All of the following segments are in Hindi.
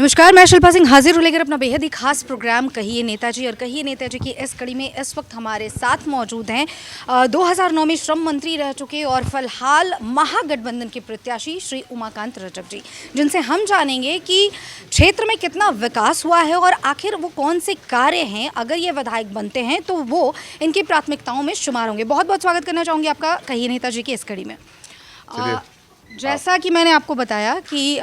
नमस्कार, मैं शिल्पा सिंह हाजिर हूँ लेकर अपना बेहद ही खास प्रोग्राम कहिए नेताजी। और कहिए नेताजी की इस कड़ी में इस वक्त हमारे साथ मौजूद हैं 2009 में श्रम मंत्री रह चुके और फिलहाल महागठबंधन के प्रत्याशी श्री उमाकांत रजक जी, जिनसे हम जानेंगे कि क्षेत्र में कितना विकास हुआ है और आखिर वो कौन से कार्य हैं, अगर ये विधायक बनते हैं तो वो इनकी प्राथमिकताओं में शुमार होंगे। बहुत बहुत स्वागत करना चाहूँगी आपका कहिए नेताजी की इस कड़ी में। जैसा कि मैंने आपको बताया कि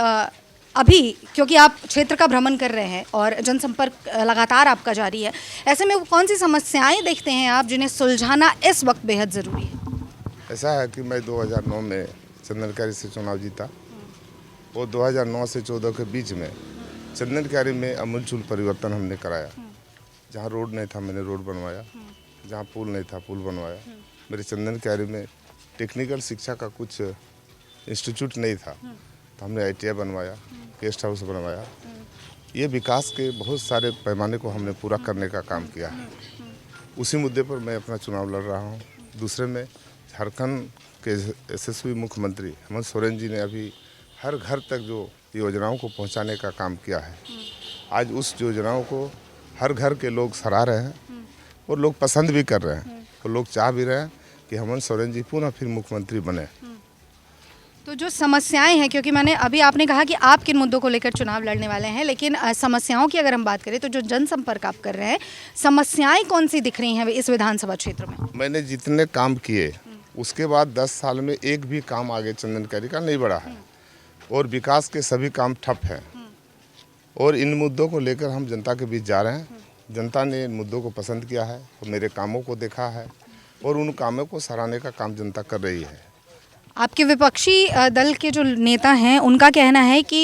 अभी क्योंकि आप क्षेत्र का भ्रमण कर रहे हैं और जनसंपर्क लगातार आपका जारी है, ऐसे में वो कौन सी समस्याएं देखते हैं आप जिन्हें सुलझाना इस वक्त बेहद ज़रूरी है? ऐसा है कि मैं 2009 में चंदनकारी से चुनाव जीता और 2009 से 14 के बीच में चंदनकारी में अमूलचूल परिवर्तन हमने कराया। जहाँ रोड नहीं था मैंने रोड बनवाया, जहाँ पुल नहीं था पुल बनवाया। मेरे चंदनकारी में टेक्निकल शिक्षा का कुछ इंस्टीट्यूट नहीं था तो हमने ITI बनवाया, गेस्ट हाउस बनवाया। ये विकास के बहुत सारे पैमाने को हमने पूरा करने का काम किया है। उसी मुद्दे पर मैं अपना चुनाव लड़ रहा हूँ। दूसरे में झारखंड के यशस्वी मुख्यमंत्री हेमंत सोरेन जी ने अभी हर घर तक जो योजनाओं को पहुँचाने का काम किया है, आज उस योजनाओं को हर घर के लोग सराह रहे हैं और लोग पसंद भी कर रहे हैं और लोग चाह भी रहे हैं कि हेमंत सोरेन जी पुनः फिर मुख्यमंत्री बने। तो जो समस्याएं हैं, क्योंकि मैंने अभी आपने कहा कि आप किन मुद्दों को लेकर चुनाव लड़ने वाले हैं, लेकिन समस्याओं की अगर हम बात करें तो जो जनसंपर्क आप कर रहे हैं, समस्याएं कौन सी दिख रही हैं इस विधानसभा क्षेत्र में? मैंने जितने काम किए उसके बाद 10 साल में एक भी काम आगे चंदनकारी का नहीं बढ़ा है और विकास के सभी काम ठप हैं। और इन मुद्दों को लेकर हम जनता के बीच जा रहे हैं। जनता ने इन मुद्दों को पसंद किया है और मेरे कामों को देखा है और उन कामों को सराहने का काम जनता कर रही है। आपके विपक्षी दल के जो नेता हैं उनका कहना है कि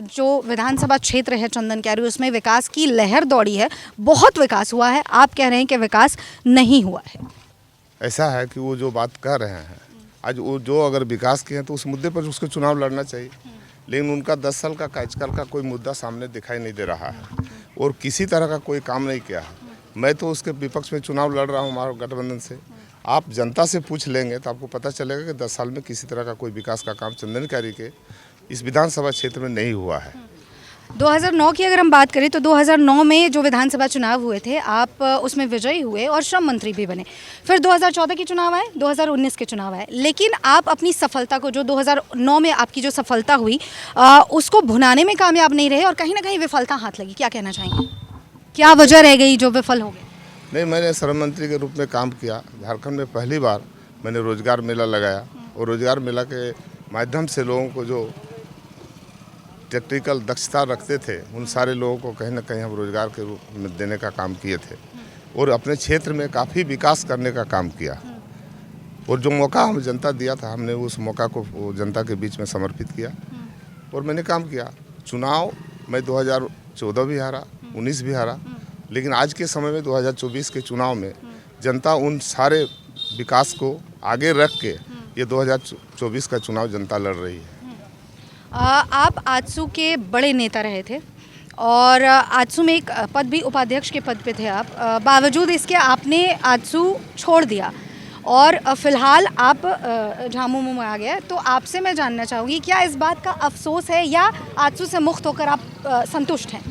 जो विधानसभा क्षेत्र है चंदनकारी, उसमें विकास की लहर दौड़ी है, बहुत विकास हुआ है। आप कह रहे हैं कि विकास नहीं हुआ है। ऐसा है कि वो जो बात कर रहे हैं, आज वो जो अगर विकास किए हैं तो उस मुद्दे पर उसको चुनाव लड़ना चाहिए, लेकिन उनका 10 साल का कार्यकाल का कोई मुद्दा सामने दिखाई नहीं दे रहा है और किसी तरह का कोई काम नहीं किया है। मैं तो उसके विपक्ष में चुनाव लड़ रहा हूँ महागठबंधन से। आप जनता से पूछ लेंगे तो आपको पता चलेगा कि 10 साल में किसी तरह का कोई विकास का काम चंदनकारी के इस विधानसभा क्षेत्र में नहीं हुआ है। 2009 की अगर हम बात करें तो 2009 में जो विधानसभा चुनाव हुए थे, आप उसमें विजयी हुए और श्रम मंत्री भी बने। फिर 2014 के चुनाव आए, 2019 के चुनाव आए, लेकिन आप अपनी सफलता को, जो 2009 में आपकी जो सफलता हुई, उसको भुनाने में कामयाब नहीं रहे और कहीं ना कहीं विफलता हाथ लगी। क्या कहना चाहेंगे, क्या वजह रह गई जो विफल हो गए? नहीं, मैंने श्रम मंत्री के रूप में काम किया। झारखंड में पहली बार मैंने रोजगार मेला लगाया और रोजगार मेला के माध्यम से लोगों को जो टेक्निकल दक्षता रखते थे उन सारे लोगों को कहीं ना कहीं हम रोजगार के रूप में देने का काम किए थे और अपने क्षेत्र में काफ़ी विकास करने का काम किया। और जो मौका हमें जनता दिया था, हमने उस मौका को जनता के बीच में समर्पित किया और मैंने काम किया। चुनाव मैं 2014 भी हारा, 19 भी हारा, लेकिन आज के समय में 2024 के चुनाव में जनता उन सारे विकास को आगे रख के ये 2024 का चुनाव जनता लड़ रही है। आप आजसू के बड़े नेता रहे थे और आजसू में एक पद भी, उपाध्यक्ष के पद पे थे आप। बावजूद इसके आपने आजसू छोड़ दिया और फिलहाल आप झामुमो में आ गए। तो आपसे मैं जानना चाहूँगी, क्या इस बात का अफसोस है या आजसू से मुक्त होकर आप संतुष्ट हैं?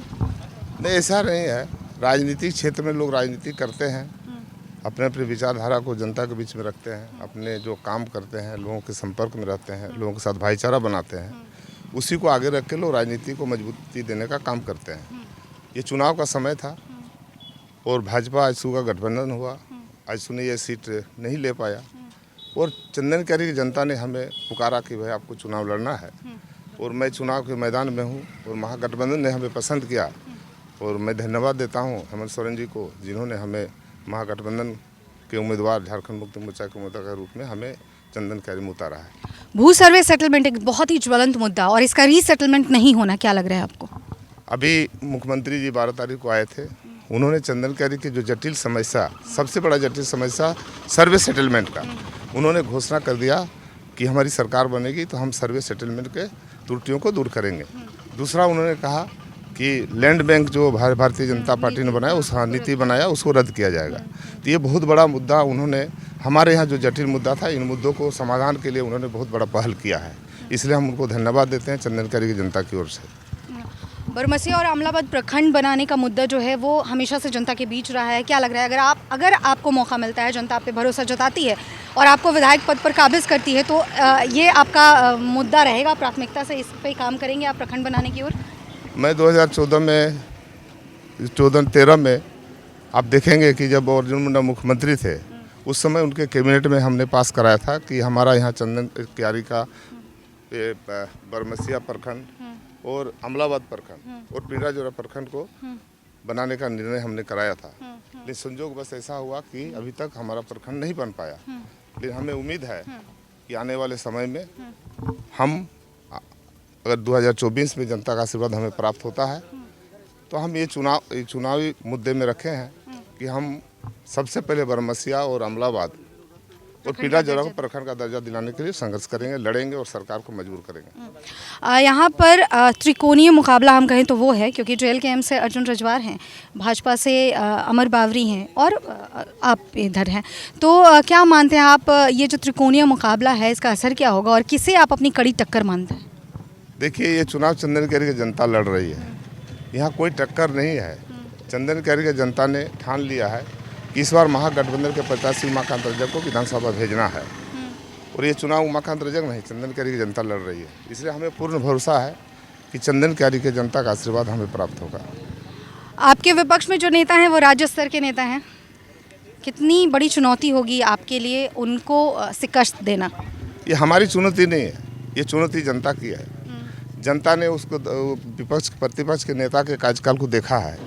नहीं, ऐसा नहीं है। राजनीतिक क्षेत्र में लोग राजनीति करते हैं, अपने अपने विचारधारा को जनता के बीच में रखते हैं, अपने जो काम करते हैं, लोगों के संपर्क में रहते हैं, लोगों के साथ भाईचारा बनाते हैं, उसी को आगे रख के लोग राजनीति को मजबूती देने का काम करते हैं। ये चुनाव का समय था और भाजपा आजसू का गठबंधन हुआ। आजसू ने ये सीट नहीं ले पाया और चंदनकारी की जनता ने हमें पुकारा कि भाई आपको चुनाव लड़ना है और मैं चुनाव के मैदान में हूँ और महागठबंधन ने हमें पसंद किया। और मैं धन्यवाद देता हूं हेमंत सोरेन जी को, जिन्होंने हमें महागठबंधन के उम्मीदवार, झारखंड मुक्ति मोर्चा के उम्मीदवार के रूप में हमें चंदनकारी में उतारा है। भू सर्वे सेटलमेंट एक बहुत ही ज्वलंत मुद्दा और इसका रीसेटलमेंट नहीं होना, क्या लग रहा है आपको? अभी मुख्यमंत्री जी 12 तारीख को आए थे। उन्होंने चंदनकारी की जो जटिल समस्या, सबसे बड़ा जटिल समस्या सर्वे सेटलमेंट का, उन्होंने घोषणा कर दिया कि हमारी सरकार बनेगी तो हम सर्वे सेटलमेंट के त्रुटियों को दूर करेंगे। दूसरा, उन्होंने कहा कि लैंड बैंक जो भारतीय जनता पार्टी ने बनाया, उस नीति बनाया, उसको रद्द किया जाएगा। तो ये बहुत बड़ा मुद्दा उन्होंने, हमारे यहाँ जो जटिल मुद्दा था, इन मुद्दों को समाधान के लिए उन्होंने बहुत बड़ा पहल किया है। इसलिए हम उनको धन्यवाद देते हैं चंदनकारी की जनता की ओर से। बरमसिया और अमलाबाद प्रखंड बनाने का मुद्दा जो है वो हमेशा से जनता के बीच रहा है। क्या लग रहा है, अगर आपको मौका मिलता है, जनता आप पे भरोसा जताती है और आपको विधायक पद पर काबिज करती है, तो ये आपका मुद्दा रहेगा, प्राथमिकता से इस पे काम करेंगे आप प्रखंड बनाने की ओर? मैं 2013 में आप देखेंगे कि जब अर्जुन मुंडा मुख्यमंत्री थे, उस समय उनके कैबिनेट में हमने पास कराया था कि हमारा यहाँ चंदन क्यारी का बरमसिया प्रखंड और अमलाबाद प्रखंड और पीड़ाजोरा प्रखंड को बनाने का निर्णय हमने कराया था। लेकिन संजोग बस ऐसा हुआ कि अभी तक हमारा प्रखंड नहीं बन पाया। लेकिन हमें उम्मीद है कि आने वाले समय में हम, अगर 2024 में जनता का आशीर्वाद हमें प्राप्त होता है, तो हम ये चुनावी मुद्दे में रखे हैं कि हम सबसे पहले बरमसिया और अमलाबाद और पीड़ाजोरा को प्रखंड का दर्जा दिलाने के लिए संघर्ष करेंगे, लड़ेंगे और सरकार को मजबूर करेंगे। यहाँ पर त्रिकोणीय मुकाबला हम कहें तो वो है, क्योंकि JLKM से अर्जुन रजवार हैं, भाजपा से अमर बावरी हैं और आप इधर हैं। तो क्या मानते हैं आप, ये जो त्रिकोणीय मुकाबला है इसका असर क्या होगा और किसे आप अपनी कड़ी टक्कर मानते हैं? देखिए, ये चुनाव चंदन कैरी की जनता लड़ रही है, यहाँ कोई टक्कर नहीं है। चंदन कैरी की जनता ने ठान लिया है कि इस बार महागठबंधन के प्रत्याशी उमाकांत रजक को विधानसभा भेजना है और ये चुनाव उमाकांत रजक नहीं, चंदन कैरी की जनता लड़ रही है। इसलिए हमें पूर्ण भरोसा है कि चंदन कैरी के जनता का आशीर्वाद हमें प्राप्त होगा। आपके विपक्ष में जो नेता हैं वो राज्य स्तर के नेता हैं, कितनी बड़ी चुनौती होगी आपके लिए उनको शिकस्त देना? ये हमारी चुनौती नहीं है, ये चुनौती जनता की है। जनता ने उसको विपक्ष प्रतिपक्ष के नेता के कार्यकाल को देखा है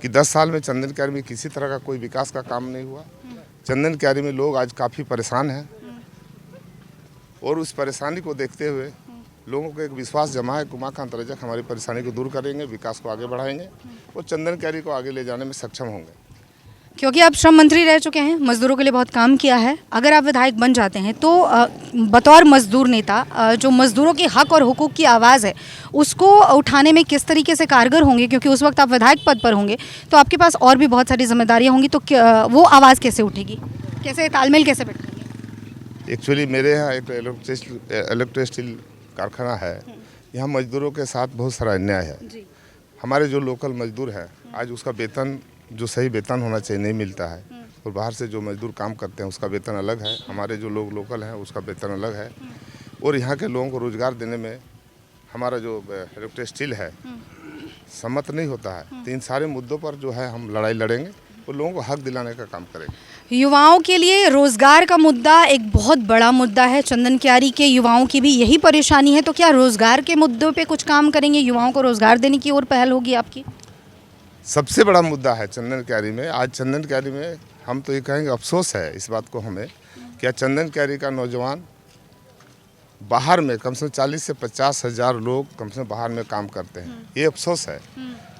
कि 10 साल में चंदन क्यारी में किसी तरह का कोई विकास का काम नहीं हुआ। चंदन क्यारी में लोग आज काफ़ी परेशान हैं और उस परेशानी को देखते हुए लोगों को एक विश्वास जमा है कि उमाकांत रजक हमारी परेशानी को दूर करेंगे, विकास को आगे बढ़ाएंगे और चंदन क्यारी को आगे ले जाने में सक्षम होंगे। क्योंकि आप श्रम मंत्री रह चुके हैं, मजदूरों के लिए बहुत काम किया है, अगर आप विधायक बन जाते हैं तो बतौर मजदूर नेता जो मजदूरों के हक और हुकूक की आवाज़ है उसको उठाने में किस तरीके से कारगर होंगे? क्योंकि उस वक्त आप विधायक पद पर होंगे तो आपके पास और भी बहुत सारी जिम्मेदारियां होंगी, तो वो आवाज़ कैसे उठेगी, कैसे तालमेल कैसे बैठेगी? एक्चुअली मेरे यहाँ एक इलेक्ट्रिक स्टील कारखाना है, यहाँ मजदूरों के साथ बहुत सारा अन्याय है। हमारे जो लोकल मजदूर हैं, आज उसका वेतन जो सही वेतन होना चाहिए नहीं मिलता है और बाहर से जो मजदूर काम करते हैं उसका वेतन अलग है, हमारे जो लोग लोकल हैं उसका वेतन अलग है और यहाँ के लोगों को रोज़गार देने में हमारा जो इलेक्ट्रिक स्टील है सम्मत नहीं होता है। तो इन सारे मुद्दों पर जो है हम लड़ाई लड़ेंगे और लोगों को हक दिलाने का काम करेंगे। युवाओं के लिए रोज़गार का मुद्दा एक बहुत बड़ा मुद्दा है, चंदन क्यारी के युवाओं की भी यही परेशानी है, तो क्या रोज़गार के मुद्दों पे कुछ काम करेंगे, युवाओं को रोज़गार देने की ओर पहल होगी आपकी? सबसे बड़ा मुद्दा है चंदन क्यारी में। आज चंदन क्यारी में हम तो ये कहेंगे, अफसोस है इस बात को हमें, क्या चंदन क्यारी का नौजवान बाहर में कम से कम 40 से 50 हज़ार लोग कम से कम बाहर में काम करते हैं, ये अफसोस है।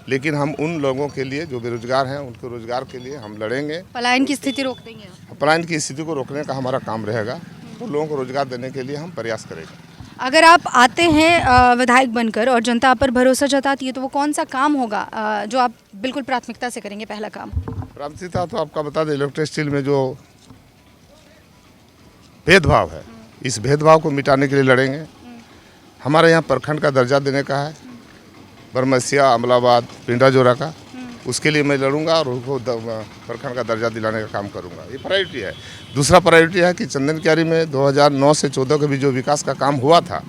लेकिन हम उन लोगों के लिए जो बेरोजगार हैं उनके रोजगार के लिए हम लड़ेंगे, पलायन की स्थिति रोक देंगे। पलायन की स्थिति को रोकने का हमारा काम रहेगा, तो लोगों को रोजगार देने के लिए हम प्रयास करेंगे। अगर आप आते हैं विधायक बनकर और जनता आप पर भरोसा जताती है, तो वो कौन सा काम होगा जो आप बिल्कुल प्राथमिकता से करेंगे? पहला काम प्राथमिकता तो आपका बता दें, इलेक्ट्रिक स्टील में जो भेदभाव है, इस भेदभाव को मिटाने के लिए लड़ेंगे। हमारे यहाँ प्रखंड का दर्जा देने का है, बरमसिया, अमलाबाद, पीड़ाजोरा का, उसके लिए मैं लड़ूंगा और उनको प्रखंड का दर्जा दिलाने का काम करूंगा, ये प्रायोरिटी है। दूसरा प्रायोरिटी है कि चंदन क्यारी में 2009 से 14 के बीच जो विकास का काम हुआ था,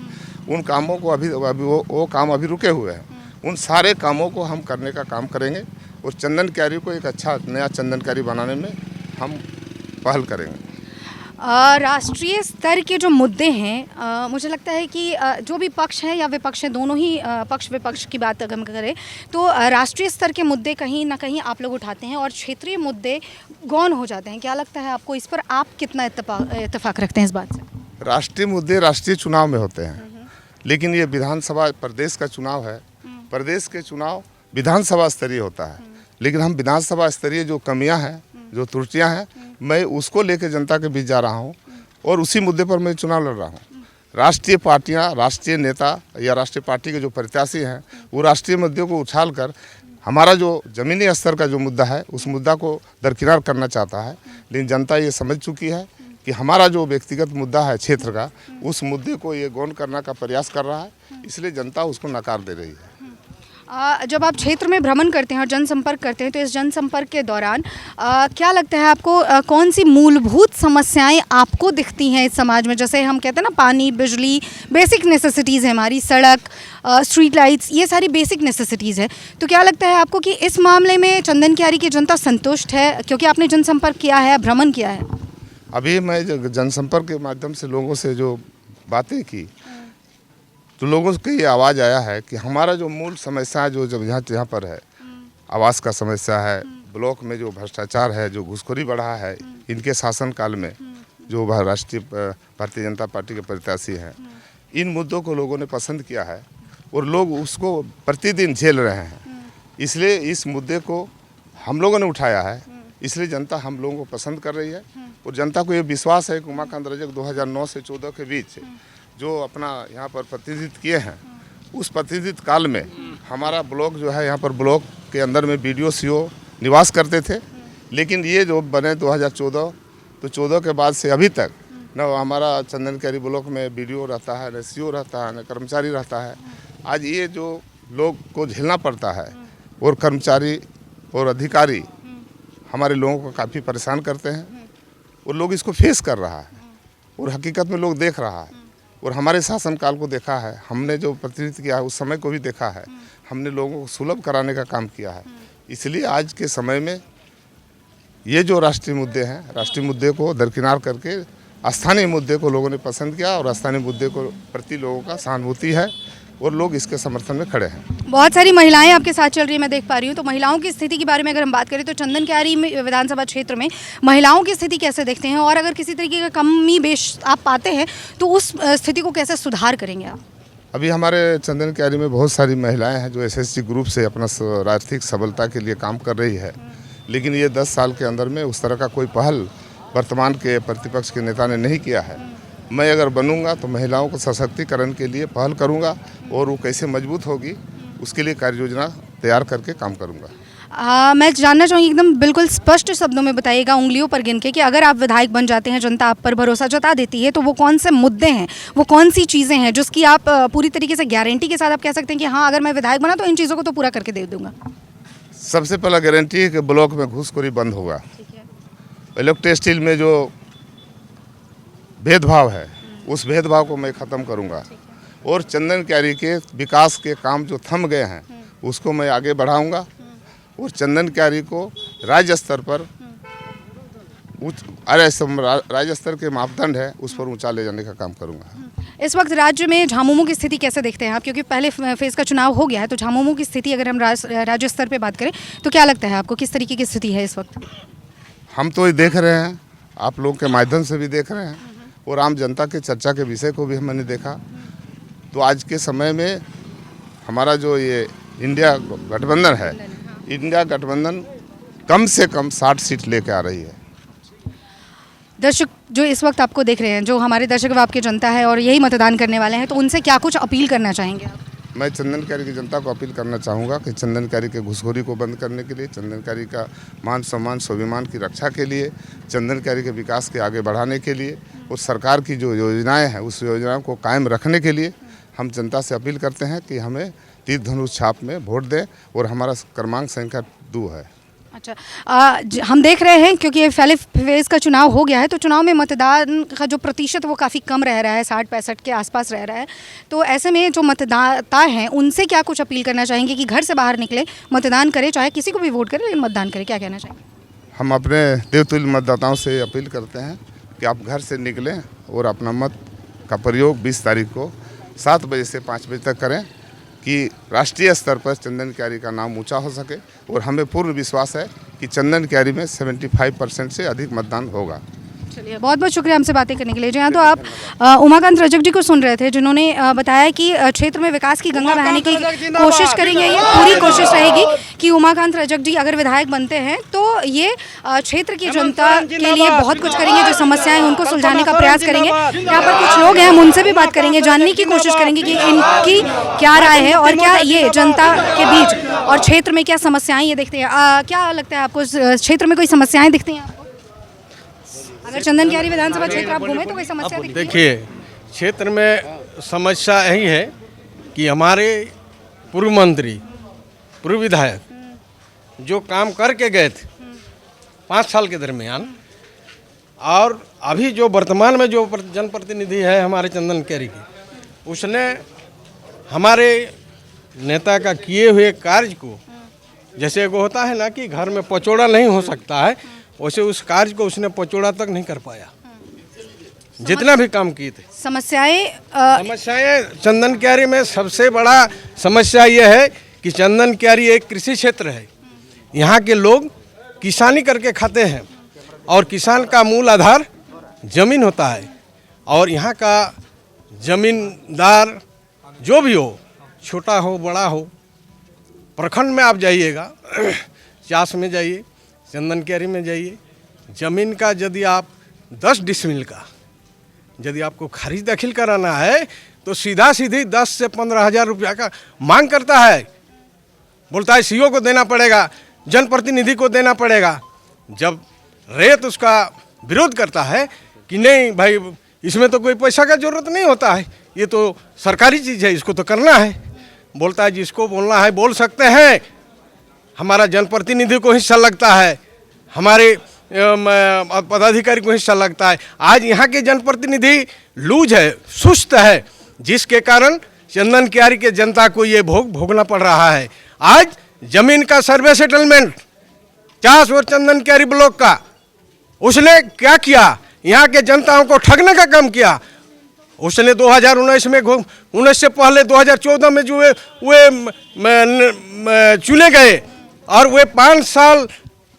उन कामों को अभी वो काम अभी रुके हुए हैं, उन सारे कामों को हम करने का काम करेंगे और चंदन क्यारी को एक अच्छा नया चंदन क्यारी बनाने में हम पहल करेंगे। राष्ट्रीय स्तर के जो मुद्दे हैं, मुझे लगता है कि जो भी पक्ष है या विपक्ष है, दोनों ही पक्ष विपक्ष की बात अगर हम करें तो राष्ट्रीय स्तर के मुद्दे कहीं ना कहीं आप लोग उठाते हैं और क्षेत्रीय मुद्दे गौण हो जाते हैं। क्या लगता है आपको, इस पर आप कितना इत्तेफाक रखते हैं इस बात से? राष्ट्रीय मुद्दे राष्ट्रीय चुनाव में होते हैं, लेकिन ये विधानसभा प्रदेश का चुनाव है, प्रदेश के चुनाव विधानसभा स्तरीय होता है, लेकिन हम विधानसभा स्तरीय जो कमियाँ हैं, जो त्रुटियाँ हैं, मैं उसको लेकर जनता के बीच जा रहा हूँ और उसी मुद्दे पर मैं चुनाव लड़ रहा हूँ। राष्ट्रीय पार्टियाँ, राष्ट्रीय नेता या राष्ट्रीय पार्टी के जो प्रत्याशी हैं, वो राष्ट्रीय मुद्दों को उछाल कर हमारा जो ज़मीनी स्तर का जो मुद्दा है उस मुद्दा को दरकिनार करना चाहता है। लेकिन जनता ये समझ चुकी है कि हमारा जो व्यक्तिगत मुद्दा है क्षेत्र का, उस मुद्दे को ये गौण करने का प्रयास कर रहा है, इसलिए जनता उसको नकार दे रही है। जब आप क्षेत्र में भ्रमण करते हैं और जनसंपर्क करते हैं तो इस जनसंपर्क के दौरान क्या लगता है आपको, कौन सी मूलभूत समस्याएं आपको दिखती हैं इस समाज में? जैसे हम कहते हैं ना, पानी, बिजली, बेसिक नेसेसिटीज़ है हमारी, सड़क, स्ट्रीट लाइट्स, ये सारी बेसिक नेसेसिटीज़ है। तो क्या लगता है आपको कि इस मामले में चंदन क्यारी की जनता संतुष्ट है, क्योंकि आपने जनसंपर्क किया है, भ्रमण किया है? अभी मैं जनसंपर्क के माध्यम से लोगों से जो बातें की तो लोगों से ये आवाज़ आया है कि हमारा जो मूल समस्या जो जब यहाँ पर है, आवास का समस्या है, ब्लॉक में जो भ्रष्टाचार है, जो घूसखोरी बढ़ा है इनके शासनकाल में, जो राष्ट्रीय भारतीय जनता पार्टी के प्रत्याशी हैं, इन मुद्दों को लोगों ने पसंद किया है और लोग उसको प्रतिदिन झेल रहे हैं। इसलिए इस मुद्दे को हम लोगों ने उठाया है, इसलिए जनता हम लोगों को पसंद कर रही है और जनता को ये विश्वास है कि उमाकांत रजक 2009 से 14 के बीच जो अपना यहाँ पर प्रतिनिधित्व किए हैं, उस प्रतिनिधित्व काल में हमारा ब्लॉक जो है, यहाँ पर ब्लॉक के अंदर में BDO CO निवास करते थे। लेकिन ये जो बने 2014, तो 14 के बाद से अभी तक न हमारा चंदन क्यारी ब्लॉक में BDO रहता है, न CO रहता है, न कर्मचारी रहता है। आज ये जो लोग को झेलना पड़ता है और कर्मचारी और अधिकारी हमारे लोगों को काफ़ी परेशान करते हैं और लोग इसको फेस कर रहा है और हकीकत में लोग देख रहा है और हमारे शासनकाल को देखा है, हमने जो प्रतिनिधित्व किया है उस समय को भी देखा है, हमने लोगों को सुलभ कराने का काम किया है। इसलिए आज के समय में ये जो राष्ट्रीय मुद्दे हैं, राष्ट्रीय मुद्दे को दरकिनार करके स्थानीय मुद्दे को लोगों ने पसंद किया और स्थानीय मुद्दे को प्रति लोगों का सहानुभूति है और लोग इसके समर्थन में खड़े हैं। बहुत सारी महिलाएं आपके साथ चल रही है, मैं देख पा रही हूँ। तो महिलाओं की स्थिति के बारे में अगर हम बात करें तो चंदन क्यारी में विधानसभा क्षेत्र में महिलाओं की स्थिति कैसे देखते हैं, और अगर किसी तरीके का कमी बेश आप पाते हैं तो उस स्थिति को कैसे सुधार करेंगे आप? अभी हमारे चंदन क्यारी में बहुत सारी महिलाएं हैं जो SSG ग्रुप से अपना आर्थिक सबलता के लिए काम कर रही है, लेकिन ये 10 साल के अंदर में उस तरह का कोई पहल वर्तमान के प्रतिपक्ष के नेता ने नहीं किया है। मैं अगर बनूंगा तो महिलाओं को सशक्तिकरण के लिए पहल करूंगा और वो कैसे मजबूत होगी उसके लिए कार्य योजना तैयार करके काम करूंगा। मैं जानना चाहूँगी, एकदम बिल्कुल स्पष्ट शब्दों में बताइएगा, उंगलियों पर गिन के, कि अगर आप विधायक बन जाते हैं, जनता आप पर भरोसा जता देती है, तो वो कौन से मुद्दे हैं, वो कौन सी चीज़ें हैं जिसकी आप पूरी तरीके से गारंटी के साथ आप कह सकते हैं कि हाँ, अगर मैं विधायक बना तो इन चीज़ों को तो पूरा करके दे दूंगा? सबसे पहला गारंटी है कि ब्लॉक में घूसखोरी बंद होगा। इलेक्ट्रिक स्टील में जो भेदभाव है उस भेदभाव को मैं ख़त्म करूंगा और चंदन क्यारी के विकास के काम जो थम गए हैं उसको मैं आगे बढ़ाऊंगा और चंदन क्यारी को राज्य स्तर पर राज्य स्तर के मापदंड है उस पर ऊंचा ले जाने का काम करूंगा। इस वक्त राज्य में झामुमो की स्थिति कैसे देखते हैं आप, क्योंकि पहले फेज़ का चुनाव हो गया है, तो झामुमो की स्थिति अगर हम राज्य स्तर पे बात करें तो क्या लगता है आपको, किस तरीके की स्थिति है इस वक्त? हम तो ये देख रहे हैं, आप लोग के माध्यम से भी देख रहे हैं और आम जनता के चर्चा के विषय को भी हमने देखा। तो आज के समय में हमारा जो ये इंडिया गठबंधन है, इंडिया गठबंधन कम से कम 60 सीट लेके आ रही है। दर्शक जो इस वक्त आपको देख रहे हैं, जो हमारे दर्शक व आपकी जनता है और यही मतदान करने वाले हैं, तो उनसे क्या कुछ अपील करना चाहेंगे आप? मैं चंदन क्यारी की जनता को अपील करना चाहूँगा कि चंदन क्यारी के घूसखोरी को बंद करने के लिए, चंदन क्यारी का मान सम्मान स्वाभिमान की रक्षा के लिए, चंदन क्यारी के विकास के आगे बढ़ाने के लिए और सरकार की जो योजनाएं हैं उस योजनाओं को कायम रखने के लिए हम जनता से अपील करते हैं कि हमें तीर धनुष छाप में वोट दें और हमारा क्रमांक संख्या 2 है। अच्छा, हम देख रहे हैं क्योंकि ये पहले फेज़ का चुनाव हो गया है, तो चुनाव में मतदान का जो प्रतिशत वो काफ़ी कम रह रहा है, 60-65 के आसपास रह रहा है। तो ऐसे में जो मतदाता हैं उनसे क्या कुछ अपील करना चाहेंगे कि घर से बाहर निकले, मतदान करें, चाहे किसी को भी वोट करें लेकिन मतदान करें, क्या कहना चाहेंगे? हम अपने देवतुल्य मतदाताओं से अपील करते हैं कि आप घर से निकलें और अपना मत का प्रयोग 20 तारीख को 7 बजे से 5 बजे तक करें कि राष्ट्रीय स्तर पर चंदन क्यारी का नाम ऊंचा हो सके और हमें पूर्ण विश्वास है कि चंदन क्यारी में 75% से अधिक मतदान होगा। चलिए, बहुत बहुत शुक्रिया हमसे बातें करने के लिए। जी हाँ, तो आप उमाकांत रजक जी को सुन रहे थे, जिन्होंने बताया कि क्षेत्र में विकास की गंगा बहाने की कोशिश करेंगे। ये पूरी कोशिश रहेगी कि उमाकांत रजक जी अगर विधायक बनते हैं तो ये क्षेत्र की जनता के लिए बहुत कुछ करेंगे, जो समस्याएं उनको सुलझाने का प्रयास करेंगे। यहाँ पर कुछ लोग हैं, हम उनसे भी बात करेंगे, जानने की कोशिश करेंगे कि इनकी क्या राय है और क्या ये जनता के बीच और क्षेत्र में क्या समस्याएं ये देखते हैं। क्या लगता है आपको, क्षेत्र में कोई समस्याएं दिखती हैं आपको? अगर चंदन क्यारी विधानसभा क्षेत्र आप घूमे तो कोई समस्या दिखती है? देखिए, क्षेत्र में समस्या यही है कि हमारे पूर्व मंत्री पूर्व विधायक जो काम करके गए थे 5 साल के दरमियान, और अभी जो वर्तमान में जो जनप्रतिनिधि है हमारे चंदन कैरी की, उसने हमारे नेता का किए हुए कार्य को, जैसे वो होता है ना कि घर में पचौड़ा नहीं हो सकता है, वैसे उस कार्य को उसने पचौड़ा तक नहीं कर पाया, जितना भी काम किए थे। समस्याएं चंदन क्यारी में सबसे बड़ा समस्या यह है कि चंदन क्यारी एक कृषि क्षेत्र है। यहाँ के लोग किसानी करके खाते हैं और किसान का मूल आधार जमीन होता है, और यहाँ का जमींदार जो भी हो, छोटा हो बड़ा हो, प्रखंड में आप जाइएगा, चास में जाइए, चंदन क्यारी में जाइए, जमीन का यदि आप 10 डिसमिल का यदि आपको खरीद दाखिल कराना है तो सीधा सीधी 10 से 15 हज़ार रुपया का मांग करता है। बोलता है सीओ को देना पड़ेगा, जनप्रतिनिधि को देना पड़ेगा। जब रेत उसका विरोध करता है कि नहीं भाई, इसमें तो कोई पैसा का जरूरत नहीं होता है, ये तो सरकारी चीज़ है, इसको तो करना है। बोलता है जिसको बोलना है बोल सकते हैं, हमारा जनप्रतिनिधि को हिस्सा लगता है, हमारे पदाधिकारी को हिस्सा लगता है। आज यहाँ के जनप्रतिनिधि लूज है, सुस्त है, जिसके कारण चंदन क्यारी के जनता को ये भोगना पड़ रहा है। आज जमीन का सर्वे सेटलमेंट चास और चंदन क्यारी ब्लॉक का उसने क्या किया, यहाँ के जनताओं को ठगने का काम किया। उसने 2019 में 19 से पहले 2014 में जो वे चुने गए और वे 5 साल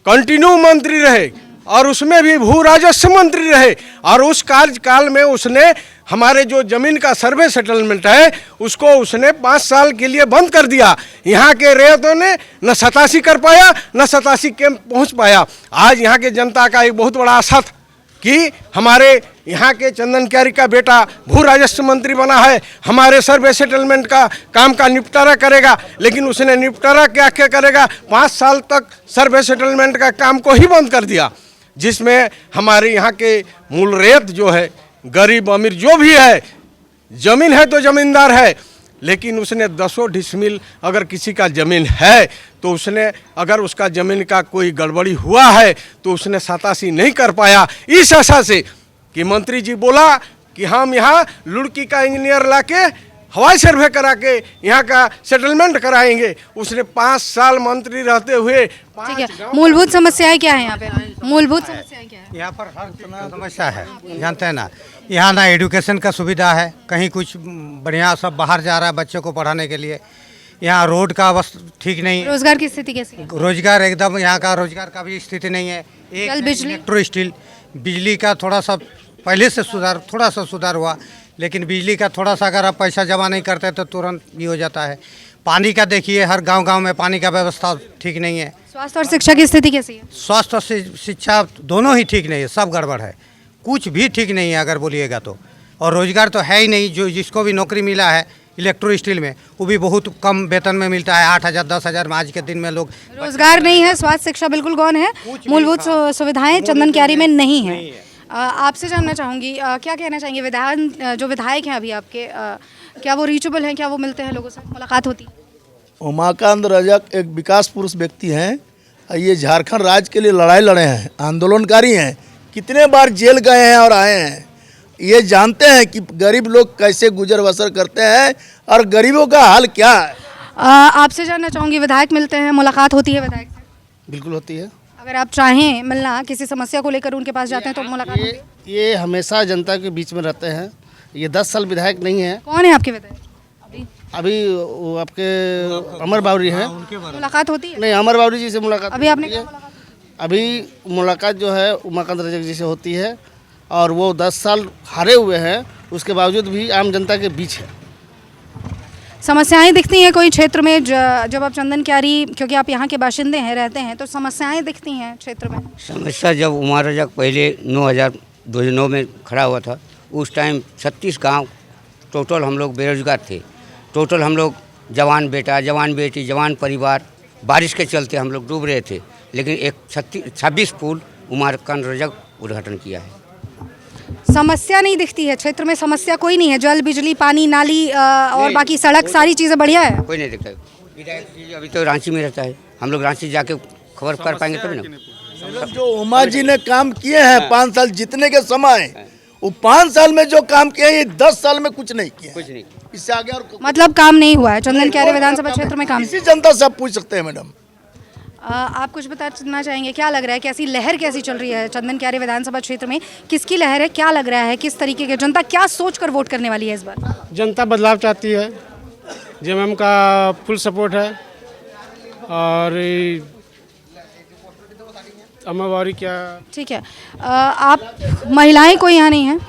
कंटिन्यू मंत्री रहे, और उसमें भी भू राजस्व मंत्री रहे, और उस कार्यकाल में उसने हमारे जो जमीन का सर्वे सेटलमेंट है उसको उसने 5 साल के लिए बंद कर दिया। यहाँ के रेतों ने न 87 कर पाया, न 87 कैंप पहुँच पाया। आज यहाँ के जनता का एक बहुत बड़ा आशा था कि हमारे यहाँ के चंदन क्यारी का बेटा भू राजस्व मंत्री बना है, हमारे सर्वे सेटलमेंट का काम का निपटारा करेगा, लेकिन उसने निपटारा क्या करेगा, 5 साल तक सर्वे सेटलमेंट का काम को ही बंद कर दिया, जिसमें हमारे यहाँ के मूल रेत जो है, गरीब अमीर जो भी है, जमीन है तो जमींदार है, लेकिन उसने 10 डिसमिल अगर किसी का ज़मीन है तो उसने, अगर उसका ज़मीन का कोई गड़बड़ी हुआ है तो उसने 87 नहीं कर पाया, इस आशा से कि मंत्री जी बोला कि हम यहाँ लुड़की का इंजीनियर लाके हवाई सर्वे करा के यहाँ का सेटलमेंट कराएंगे। उसने 5 साल मंत्री रहते हुए ठीक है, मूलभूत समस्याएं क्या है यहाँ पे? मूलभूत समस्याएं क्या है यहाँ पर? हर समस्या है, जानते हैं ना, यहाँ ना एजुकेशन का सुविधा है, कहीं कुछ बढ़िया, सब बाहर जा रहा है बच्चों को पढ़ाने के लिए। यहाँ रोड का अवस्था ठीक नहीं है। रोजगार की स्थिति कैसी है? रोजगार एकदम, यहाँ का रोजगार का भी स्थिति नहीं है। जल बिजली, इलेक्ट्रो स्टील, बिजली का थोड़ा सा पहले से थोड़ा सा सुधार हुआ, लेकिन बिजली का थोड़ा सा अगर आप पैसा जमा नहीं करते तो तुरंत भी हो जाता है। पानी का देखिए, हर गांव में पानी का व्यवस्था ठीक नहीं है। स्वास्थ्य और शिक्षा की स्थिति कैसी है? स्वास्थ्य और शिक्षा दोनों ही ठीक नहीं है, सब गड़बड़ है, कुछ भी ठीक नहीं है अगर बोलिएगा तो। और रोजगार तो है ही नहीं, जो जिसको भी नौकरी मिला है इलेक्ट्रो स्टील में, वो भी बहुत कम वेतन में मिलता है, 8,000 10,000 में आज के दिन में लोग। रोजगार नहीं है, स्वास्थ्य शिक्षा बिल्कुल गौन है, मूलभूत सुविधाएं चंदन क्यारी में नहीं है। आपसे जानना चाहूँगी, क्या कहना चाहेंगे, जो विधायक हैं अभी आपके, क्या वो रीचेबल हैं, क्या वो मिलते हैं लोगों से, मुलाकात होती है? उमाकांत रजक एक विकास पुरुष व्यक्ति हैं। ये झारखंड राज्य के लिए लड़ाई लड़े हैं, आंदोलनकारी हैं, कितने बार जेल गए हैं और आए हैं। ये जानते हैं कि गरीब लोग कैसे गुजर बसर करते हैं और गरीबों का हाल क्या है। आपसे जानना चाहूँगी, विधायक मिलते हैं, मुलाकात होती है विधायक से? बिल्कुल होती है। अगर आप चाहें मिलना, किसी समस्या को लेकर उनके पास जाते हैं तो मुलाकात होती है? ये हमेशा जनता के बीच में रहते हैं। ये 10 साल विधायक नहीं है। कौन है आपके विधायक अभी वो आपके अमर बावरी हैं। मुलाकात होती है? नहीं, अमर बावरी जी से मुलाकात अभी आपने है। अभी मुलाकात जो है उमाकांत रजक जी से होती है, और वो 10 साल हारे हुए हैं, उसके बावजूद भी आम जनता के बीच है। समस्याएं दिखती हैं कोई क्षेत्र में? जब आप चंदन क्यारी, क्योंकि आप यहाँ के बाशिंदे हैं, रहते हैं, तो समस्याएं दिखती हैं क्षेत्र में? समस्या जब उमर रजक पहले 2009 में खड़ा हुआ था, उस टाइम 36 गांव टोटल हम लोग बेरोजगार थे। टोटल हम लोग जवान बेटा, जवान बेटी, जवान परिवार, बारिश के चलते हम लोग डूब रहे थे, लेकिन एक 26 पुल उमाकांत रजक उद्घाटन किया है। समस्या नहीं दिखती है क्षेत्र में? समस्या कोई नहीं है? जल, बिजली, पानी, नाली और बाकी सड़क, सारी चीज़ें बढ़िया है? कोई नहीं दिखता है। विधायक जी अभी तो रांची में रहता है, हम लोग रांची जाके खबर कर पाएंगे तभी ना। मैडम, जो उमा जी ने काम किए हैं 5 साल जीतने के समय, वो 5 साल में जो काम किए हैं ये 10 साल में कुछ नहीं किए। कुछ नहीं। इससे आगे और मतलब काम नहीं हुआ है चंदन क्यारी विधानसभा क्षेत्र में काम। इसी जनता से आप पूछ सकते हैं मैडम। आप कुछ बताना चाहेंगे, क्या लग रहा है, कैसी लहर कैसी चल रही है चंदन क्यारी विधानसभा क्षेत्र में, किसकी लहर है, क्या लग रहा है, किस तरीके के जनता क्या सोचकर वोट करने वाली है इस बार? जनता बदलाव चाहती है, जेएमएम का फुल सपोर्ट है। और अम्मावारी क्या, ठीक है। आप महिलाएं कोई यहाँ नहीं है,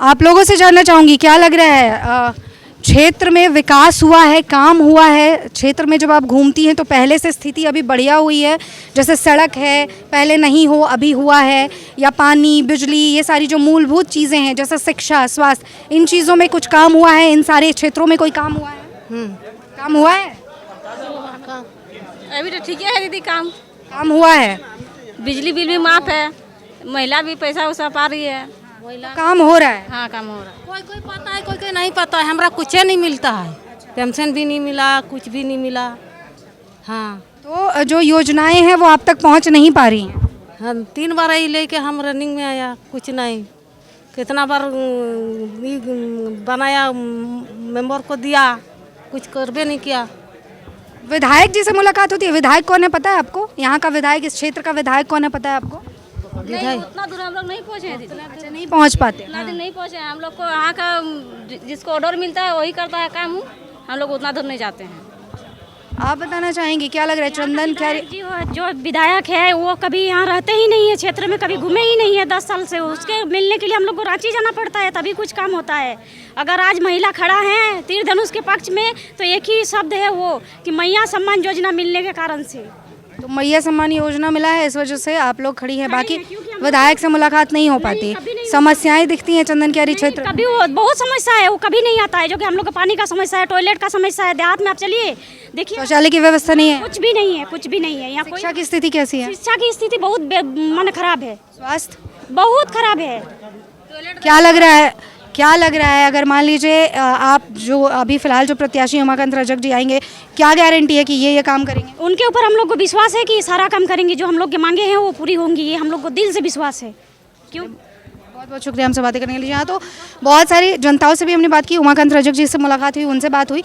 आप लोगों से जानना चाहूंगी क्या लग रहा है, क्षेत्र में विकास हुआ है, काम हुआ है? क्षेत्र में जब आप घूमती हैं तो पहले से स्थिति अभी बढ़िया हुई है, जैसे सड़क है पहले नहीं हो अभी हुआ है, या पानी बिजली ये सारी जो मूलभूत चीज़ें हैं जैसे शिक्षा स्वास्थ्य, इन चीज़ों में कुछ काम हुआ है? इन सारे क्षेत्रों में कोई काम हुआ है? काम हुआ है? अभी तो ठीक है दीदी, काम हुआ है, बिजली बिल भी माफ है, महिला भी पैसा उसा पा रही है, काम हो रहा है। हाँ काम हो रहा है। कोई कोई पता है, कोई कोई नहीं पता है। हमरा कुछ नहीं मिलता है, पेंशन भी नहीं मिला, कुछ भी नहीं मिला। हाँ तो जो योजनाएं हैं वो आप तक पहुंच नहीं पा रही हैं। हम 3 बार ही लेके हम रनिंग में आया, कुछ नहीं। कितना बार बनाया, मेंबर को दिया, कुछ करबे नहीं किया। विधायक जी से मुलाकात होती है, विधायक कौन है पता है आपको? यहाँ का विधायक, इस क्षेत्र का विधायक कौन है पता है आपको? नहीं, उतना दूर हम लोग नहीं पहुँचे हैं दीदी। अच्छा, नहीं पहुँच पाते। उतना दिन नहीं पहुँचे हैं हम लोग को। यहाँ का जिसको ऑर्डर मिलता है वही करता है काम, हम लोग उतना दूर नहीं जाते हैं। आप बताना चाहेंगे क्या लग रहा है चंदन क्यारी जी जो विधायक है वो कभी यहाँ रहते ही नहीं है, क्षेत्र में कभी घूमे ही नहीं है 10 साल से। उसके मिलने के लिए हम लोग को रांची जाना पड़ता है तभी कुछ काम होता है। अगर आज महिला खड़ा है तीर धनुष के पक्ष में तो एक ही शब्द है वो कि मैया सम्मान योजना मिलने के कारण से। तो मैया सम्मान योजना मिला है, इस वजह से आप लोग खड़ी हैं। बाकी विधायक से मुलाकात नहीं हो पाती, समस्याएं दिखती हैं चंदन क्यारी क्षेत्र। कभी वो बहुत समस्या है, वो कभी नहीं आता है। जो कि हम लोग का पानी का समस्या है, टॉयलेट का समस्या है, देहात में आप चलिए देखिए शौचालय की व्यवस्था नहीं है, कुछ भी नहीं है, कुछ भी नहीं है। यहाँ शिक्षा की स्थिति कैसी है? शिक्षा की स्थिति बहुत मन खराब है, स्वास्थ्य बहुत खराब है। क्या लग रहा है, क्या लग रहा है अगर मान लीजिए आप जो अभी फिलहाल जो प्रत्याशी उमाकांत रजक जी आएंगे, क्या गारंटी है कि ये काम करेंगे? उनके ऊपर हम लोग को विश्वास है कि सारा काम करेंगे, जो हम लोग के मांगे हैं वो पूरी होंगी, ये हम लोग को दिल से विश्वास है। क्यों? बहुत बहुत शुक्रिया हमसे बातें करने के लिए। यहाँ तो बहुत सारी जनताओं से भी हमने बात की, उमाकांत रजक जी से मुलाकात हुई, उनसे बात हुई।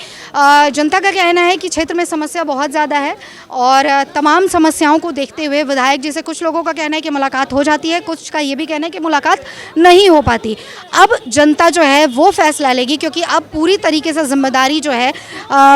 जनता का कहना है कि क्षेत्र में समस्या बहुत ज़्यादा है और तमाम समस्याओं को देखते हुए विधायक जी से कुछ लोगों का कहना है कि मुलाकात हो जाती है, कुछ का ये भी कहना है कि मुलाकात नहीं हो पाती। अब जनता जो है वो फैसला लेगी, क्योंकि अब पूरी तरीके से जिम्मेदारी जो है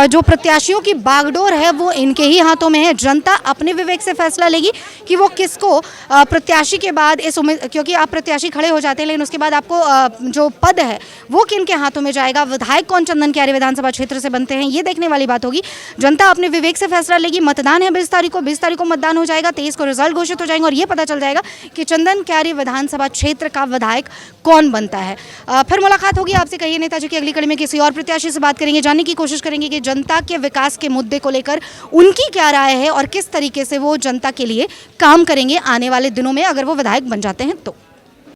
जो प्रत्याशियों की बागडोर है वो इनके ही हाथों में है। जनता अपने विवेक से फैसला लेगी कि वो किसको प्रत्याशी के बाद इस क्योंकि आप प्रत्याशी खड़े हो जाते हैं लेकिन उसके बाद आपको जो पद है वो किन के हाथों में जाएगा, विधायक कौन चंदन क्यारी विधानसभा क्षेत्र से बनते हैं, ये देखने वाली बात होगी। जनता अपने विवेक से फैसला लेगी। मतदान है 20 तारीख को मतदान हो जाएगा, 23 को रिजल्ट घोषित हो जाएंगे और ये पता चल जाएगा कि चंदन क्यारी विधानसभा क्षेत्र का विधायक कौन बनता है। फिर मुलाकात होगी आपसे कहिए नेताजी की अगली कड़ी में किसी और प्रत्याशी से बात करेंगे, जानने की कोशिश करेंगे कि जनता के विकास के मुद्दे को लेकर उनकी क्या राय है और किस तरीके से वो जनता के लिए काम करेंगे आने वाले दिनों में अगर वो विधायक बन जाते हैं तो।